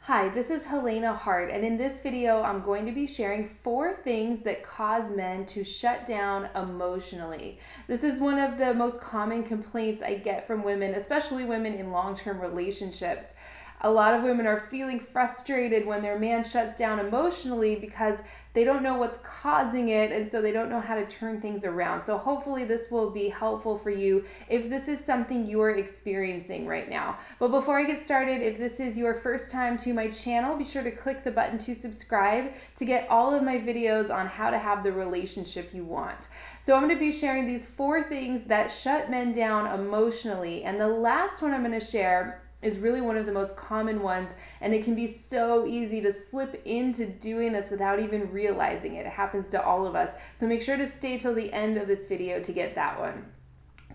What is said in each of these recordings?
Hi, this is Helena Hart, and in this video, I'm going to be sharing 4 things that cause men to shut down emotionally. This is one of the most common complaints I get from women, especially women in long-term relationships. A lot of women are feeling frustrated when their man shuts down emotionally because they don't know what's causing it, and so they don't know how to turn things around. So hopefully this will be helpful for you if this is something you're experiencing right now. But before I get started, if this is your first time to my channel, be sure to click the button to subscribe to get all of my videos on how to have the relationship you want. So I'm going to be sharing these 4 things that shut men down emotionally, and the last one I'm going to share is really one of the most common ones, and it can be so easy to slip into doing this without even realizing it. It happens to all of us. So make sure to stay till the end of this video to get that one.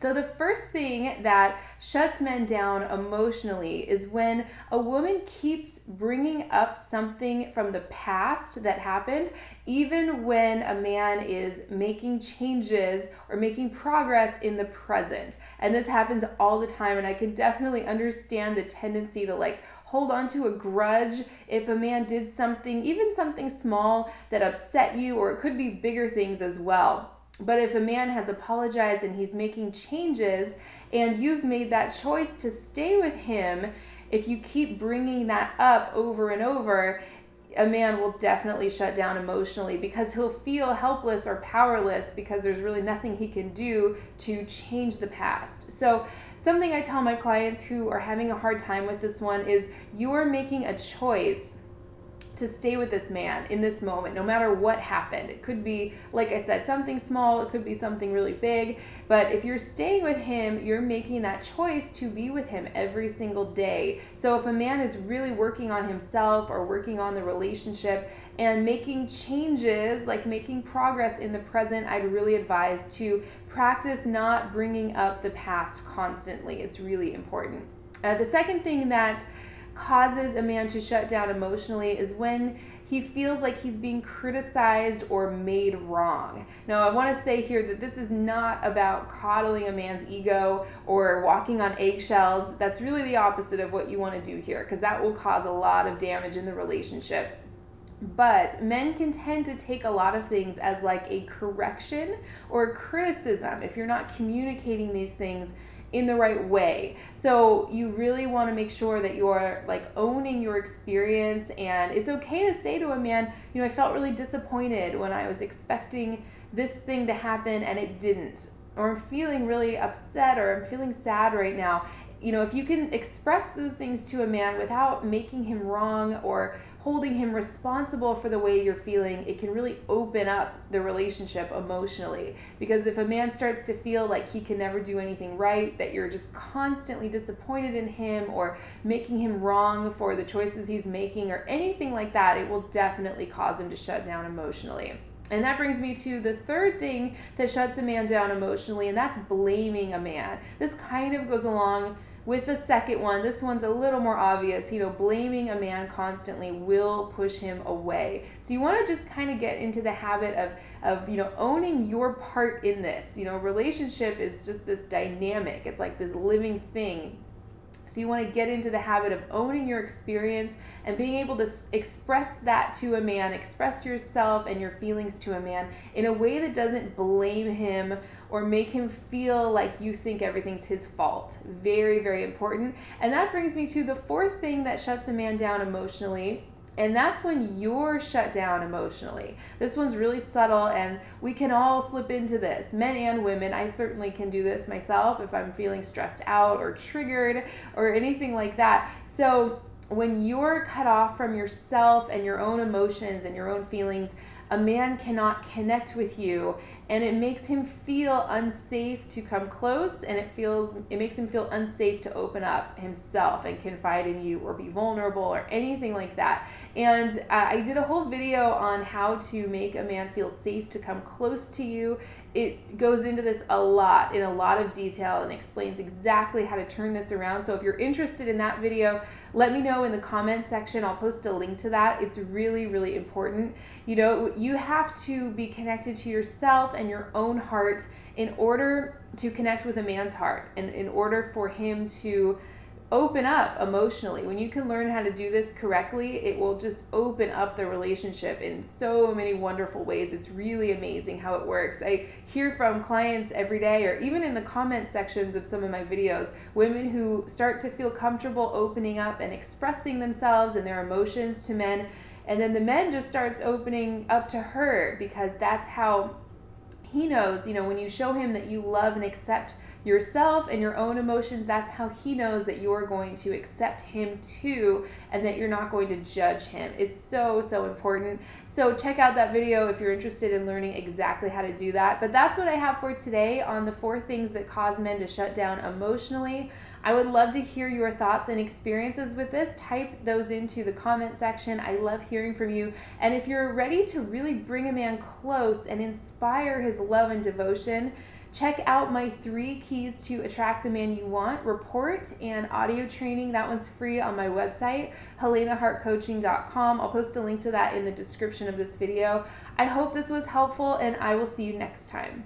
So the first thing that shuts men down emotionally is when a woman keeps bringing up something from the past that happened, even when a man is making changes or making progress in the present. And this happens all the time, and I can definitely understand the tendency to hold on to a grudge if a man did something, even something small that upset you, or it could be bigger things as well. But if a man has apologized and he's making changes and you've made that choice to stay with him, if you keep bringing that up over and over, a man will definitely shut down emotionally because he'll feel helpless or powerless because there's really nothing he can do to change the past. So something I tell my clients who are having a hard time with this one is you're making a choice to stay with this man in this moment, no matter what happened. It could be, like I said, something small, it could be something really big, but if you're staying with him, you're making that choice to be with him every single day. So if a man is really working on himself or working on the relationship and making changes, like making progress in the present, I'd really advise to practice not bringing up the past constantly. It's really important. The second thing that causes a man to shut down emotionally is when he feels like he's being criticized or made wrong. Now, I want to say here that this is not about coddling a man's ego or walking on eggshells. That's really the opposite of what you want to do here, because that will cause a lot of damage in the relationship. But men can tend to take a lot of things as like a correction or criticism if you're not communicating these things in the right way. So you really want to make sure that you're owning your experience, and it's okay to say to a man, I felt really disappointed when I was expecting this thing to happen and it didn't, or I'm feeling really upset, or I'm feeling sad right now. If you can express those things to a man without making him wrong or holding him responsible for the way you're feeling, it can really open up the relationship emotionally. Because if a man starts to feel like he can never do anything right, that you're just constantly disappointed in him or making him wrong for the choices he's making or anything like that, it will definitely cause him to shut down emotionally. And that brings me to the third thing that shuts a man down emotionally, and that's blaming a man. This kind of goes along with the second one. This one's a little more obvious. Blaming a man constantly will push him away. So you want to just kind of get into the habit of owning your part in this. Relationship is just this dynamic. It's like this living thing. So you want to get into the habit of owning your experience and being able to express that to a man, express yourself and your feelings to a man in a way that doesn't blame him or make him feel like you think everything's his fault. Very, very important. And that brings me to the fourth thing that shuts a man down emotionally, and that's when you're shut down emotionally. This one's really subtle, and we can all slip into this, men and women. I certainly can do this myself if I'm feeling stressed out or triggered or anything like that. So when you're cut off from yourself and your own emotions and your own feelings, a man cannot connect with you, and it makes him feel unsafe to come close, and it makes him feel unsafe to open up himself and confide in you or be vulnerable or anything like that. And I did a whole video on how to make a man feel safe to come close to you. It goes into this in a lot of detail, and explains exactly how to turn this around. So if you're interested in that video, let me know in the comment section. I'll post a link to that. It's really, really important. You have to be connected to yourself and your own heart in order to connect with a man's heart, and in order for him to open up emotionally. When you can learn how to do this correctly, it will just open up the relationship in so many wonderful ways. It's really amazing how it works. I hear from clients every day, or even in the comment sections of some of my videos, women who start to feel comfortable opening up and expressing themselves and their emotions to men, and then the men just starts opening up to her, because that's how he knows, when you show him that you love and accept yourself and your own emotions, that's how he knows that you're going to accept him too, and that you're not going to judge him. It's so, so important. So check out that video if you're interested in learning exactly how to do that. But that's what I have for today on the 4 things that cause men to shut down emotionally. I would love to hear your thoughts and experiences with this. Type those into the comment section. I love hearing from you. And if you're ready to really bring a man close and inspire his love and devotion, check out my 3 keys to attract the man you want report and audio training. That one's free on my website, helenahartcoaching.com. I'll post a link to that in the description of this video. I hope this was helpful, and I will see you next time.